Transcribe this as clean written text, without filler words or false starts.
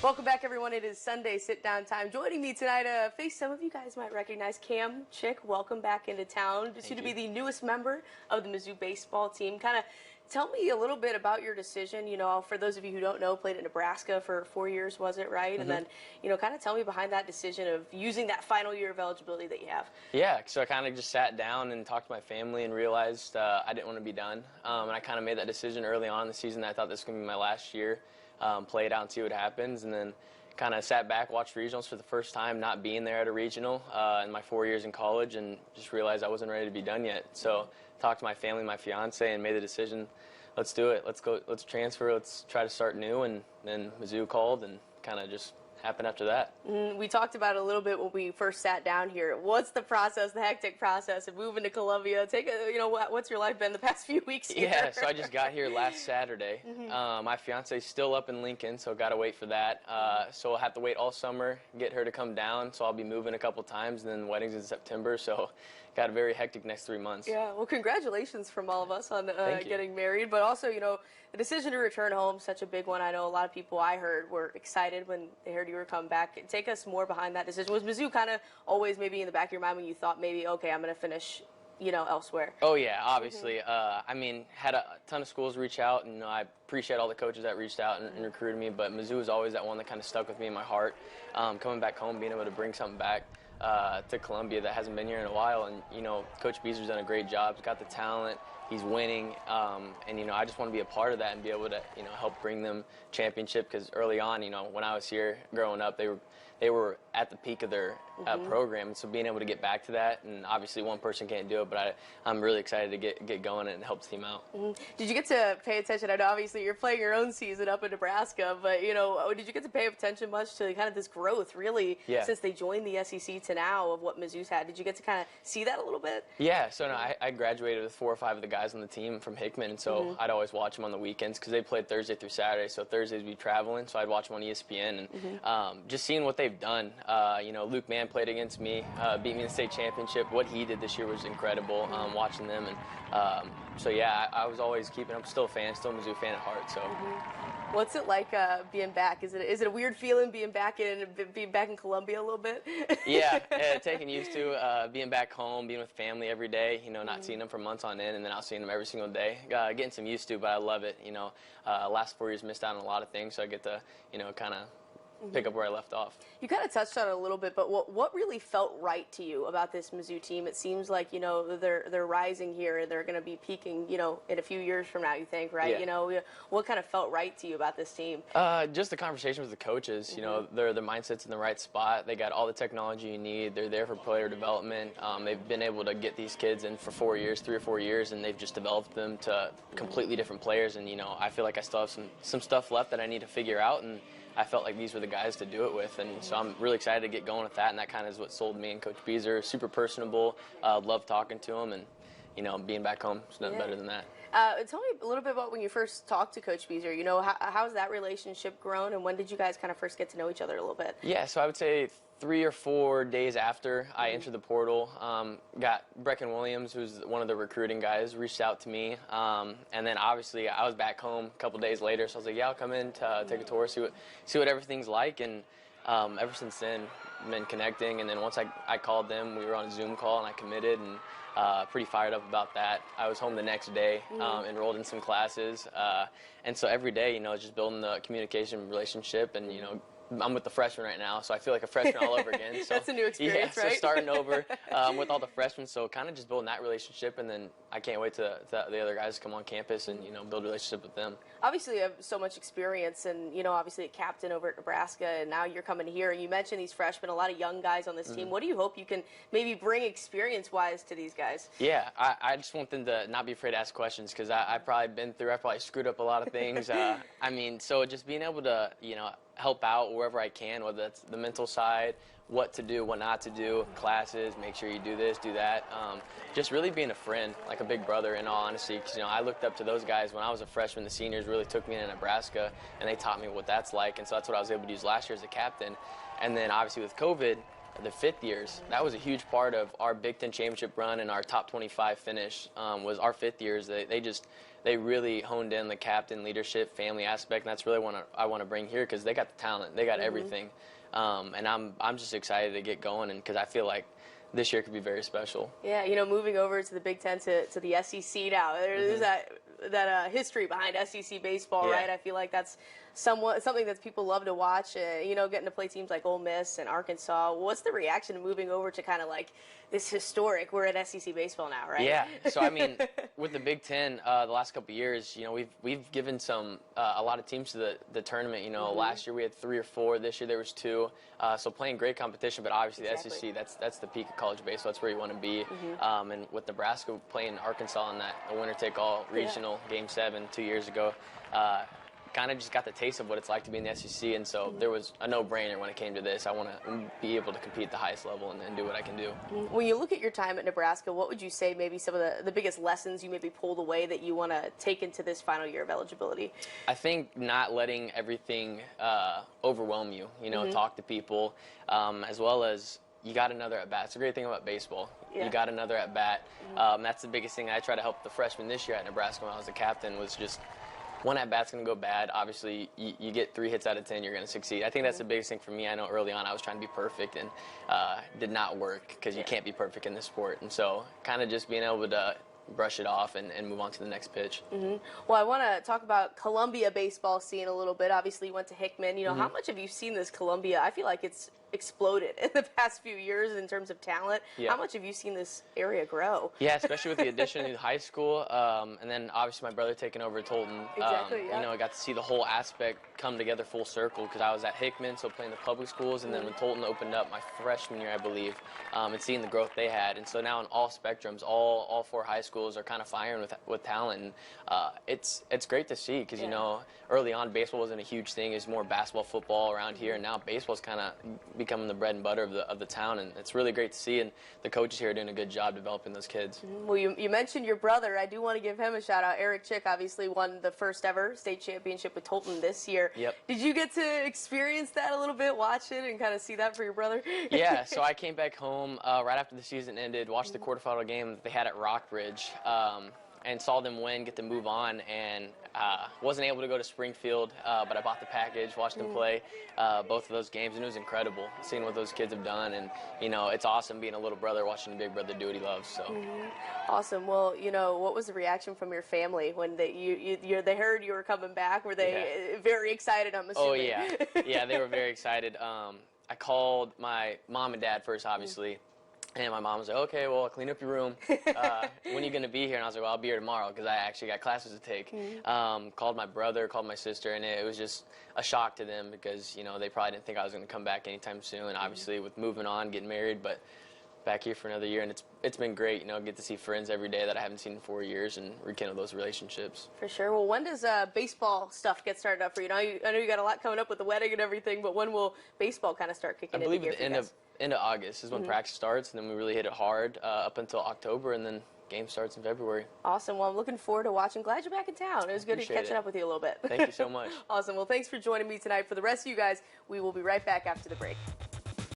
Welcome back, everyone. It is Sunday sit-down time. Joining me tonight, a face some of you guys might recognize, Cam Chick. Welcome back into town. Just you to be the newest member of the Mizzou baseball team. Kind of tell me a little bit about your decision. You know, for those of you who don't know, played at Nebraska for 4 years, was it, right? And then, you know, kind of tell me behind that decision of using that final year of eligibility that you have. Yeah, so I kind of just sat down and talked to my family and realized I didn't want to be done. And I kind of made that decision early on in the season that I thought this was going to be my last year. Play it out and see what happens, and then kind of sat back, watched regionals for the first time, not being there at a regional in my 4 years in college, and just realized I wasn't ready to be done yet. So talked to my family, my fiance, and made the decision, let's do it. Let's go, let's transfer, let's try to start new. And then Mizzou called, and kind of just happened after that. We talked about it a little bit when we first sat down here. What's the process, the hectic process of moving to Columbia? What's your life been the past few weeks here? Yeah, so I just got here last Saturday. My fiance's still up in Lincoln, so got to wait for that. So I'll have to wait all summer, get her to come down. So I'll be moving a couple times, and then weddings in September. So got a very hectic next 3 months. Yeah, well, congratulations from all of us on getting married, but also, you know, the decision to return home, such a big one. I know a lot of people I heard were excited when they heard you were coming back. Take us more behind that decision. Was Mizzou kind of always maybe in the back of your mind when you thought maybe, okay, I'm going to finish, you know, elsewhere? Oh, yeah, obviously. I mean, had a ton of schools reach out, and I appreciate all the coaches that reached out and recruited me, but Mizzou was always that one that kind of stuck with me in my heart. Coming back home, being able to bring something back to Columbia that hasn't been here in a while, and, you know, Coach Beezer's done a great job. He's got the talent. He's winning, and, you know, I just want to be a part of that and be able to, you know, help bring them championship, because early on, you know, when I was here growing up, they were at the peak of their program, and so being able to get back to that, and obviously one person can't do it, but I'm really excited to get going and help the team out. Did you get to pay attention? I know obviously you're playing your own season up in Nebraska, but, you know, did you get to pay attention much to kind of this growth, really, since they joined the SEC to now, of what Mizzou's had? Did you get to kind of see that a little bit? Yeah, so no, I graduated with 4 or 5 of the guys on the team from Hickman, and so I'd always watch them on the weekends because they played Thursday through Saturday, so Thursdays we'd be traveling, so I'd watch them on ESPN, and just seeing what they've done. You know, Luke Mann played against me, beat me in the state championship. What he did this year was incredible, watching them. And so, yeah, I was always keeping up. Still a fan, still a Mizzou fan at heart. So, what's it like being back? Is it a weird feeling being back in Columbia a little bit? Yeah, taking used to being back home, being with family every day. You know, not seeing them for months on end, and then out seeing them every single day. Getting some used to, but I love it. You know, last 4 years missed out on a lot of things, so I get to, you know, kind of pick up where I left off. You kind of touched on it a little bit, but what really felt right to you about this Mizzou team? It seems like, you know, they're rising here, and they're going to be peaking, you know, in a few years from now, you think, right? Yeah. You know, what kind of felt right to you about this team? Just the conversation with the coaches. You know, their mindset's in the right spot. They got all the technology you need. They're there for player development. They've been able to get these kids in for 4 years, 3 or 4 years, and they've just developed them to completely different players. And, you know, I feel like I still have some stuff left that I need to figure out, and I felt like these were the guys to do it with, and so I'm really excited to get going with that, and that kind of is what sold me and Coach Beezer. Super personable, love talking to him, and, you know, being back home is nothing better than that. Tell me a little bit about when you first talked to Coach Beezer. You know, how's that relationship grown, and when did you guys kind of first get to know each other a little bit? Yeah, so I would say 3 or 4 days after I entered the portal, got Brecken Williams, who's one of the recruiting guys, reached out to me, and then obviously I was back home a couple days later, so I was like, yeah, I'll come in to take a tour, see what everything's like, and ever since then, been connecting, and then once I called them, we were on a Zoom call, and I committed, and pretty fired up about that. I was home the next day, enrolled in some classes, and so every day, you know, just building the communication relationship, and, you know, I'm with the freshmen right now, so I feel like a freshman all over again. So, that's a new experience, right? So starting over with all the freshmen, so kind of just building that relationship, and then I can't wait to the other guys to come on campus and, you know, build a relationship with them. Obviously, you have so much experience, and, you know, obviously a captain over at Nebraska, and now you're coming here, and you mentioned these freshmen, a lot of young guys on this team. What do you hope you can maybe bring experience-wise to these guys? Yeah, I just want them to not be afraid to ask questions, because I've probably been through, I've probably screwed up a lot of things. I mean, so just being able to, you know, help out wherever I can, whether that's the mental side, what to do, what not to do, classes, make sure you do this, do that. Just really being a friend, like a big brother, in all honesty, because, you know, I looked up to those guys when I was a freshman. The seniors really took me into Nebraska, and they taught me what that's like, and so that's what I was able to use last year as a captain. And then obviously with COVID, the 5th years, that was a huge part of our Big Ten championship run, and our top 25 finish was our 5th years. they really honed in the captain leadership, family aspect, and that's really what I want to bring here because they got the talent, they got everything, and I'm just excited to get going, and because I feel like this year could be very special. Yeah, you know, moving over to the Big Ten to the SEC now, there's that history behind SEC baseball, right? I feel like that's something that people love to watch. You know, getting to play teams like Ole Miss and Arkansas. What's the reaction to moving over to kind of like this historic? We're at SEC baseball now, right? Yeah. So I mean, with the Big Ten, the last couple of years, you know, we've given a lot of teams to the tournament. You know, last year we had 3 or 4. This year there was 2. So playing great competition, but obviously the SEC, that's the peak of college baseball. That's where you want to be. And with Nebraska playing Arkansas in that winner-take-all regional Game 7 2 years ago, kind of just got the taste of what it's like to be in the SEC, and so there was a no-brainer when it came to this. I want to be able to compete at the highest level and do what I can do. When you look at your time at Nebraska, what would you say maybe some of the biggest lessons you maybe pulled away that you want to take into this final year of eligibility? I think not letting everything overwhelm you. You know, talk to people, as well as you got another at-bat. It's a great thing about baseball. You got another at-bat. That's the biggest thing I try to help the freshmen this year at Nebraska when I was the captain was just one at-bat's going to go bad. Obviously, you get 3 hits out of 10, you're going to succeed. I think that's the biggest thing for me. I know early on I was trying to be perfect and did not work because you can't be perfect in this sport. And so kind of just being able to brush it off and move on to the next pitch. Well, I want to talk about Columbia baseball scene a little bit. Obviously, you went to Hickman. You know, how much have you seen this Columbia? I feel like it's exploded in the past few years in terms of talent. How much have you seen this area grow? Yeah, especially with the addition of high school, and then obviously my brother taking over at Tolton. You know, I got to see the whole aspect come together full circle because I was at Hickman, so playing the public schools, and then when Tolton opened up my freshman year, I believe, and seeing the growth they had. And so now in all spectrums, all 4 high schools are kind of firing with talent, and it's great to see because, you know, early on baseball wasn't a huge thing. It was more basketball, football around here, and now baseball's kind of becoming the bread and butter of the town, and it's really great to see, and the coaches here are doing a good job developing those kids. Well, you mentioned your brother. I do want to give him a shout out. Eric Chick obviously won the first ever state championship with Tolton this year. Did you get to experience that a little bit, watch it, and kind of see that for your brother? Yeah, so I came back home right after the season ended, watched the quarterfinal game that they had at Rockbridge, and saw them win, get to move on, and wasn't able to go to Springfield, but I bought the package, watched them play both of those games, and it was incredible seeing what those kids have done. And, you know, it's awesome being a little brother watching a big brother do what he loves. So Awesome. Well, you know, what was the reaction from your family when they heard you were coming back? Were they very excited, I'm assuming? Oh, yeah. Yeah, they were very excited. I called my mom and dad first, obviously. And my mom was like, okay, well, clean up your room. When are you going to be here? And I was like, well, I'll be here tomorrow because I actually got classes to take. Called my brother, called my sister, and it was just a shock to them because, you know, they probably didn't think I was going to come back anytime soon. And obviously with moving on, getting married, but back here for another year, and it's been great, you know, get to see friends every day that I haven't seen in 4 years and rekindle those relationships. For sure. Well, when does baseball stuff get started up for you? I know you got a lot coming up with the wedding and everything, but when will baseball kind of start kicking in? I believe at the end of August is when practice starts, and then we really hit it hard up until October, and then game starts in February. Awesome. Well, I'm looking forward to watching. Glad you're back in town. It was good catching up with you a little bit. Thank you so much. Awesome. Well, thanks for joining me tonight. For the rest of you guys, we will be right back after the break.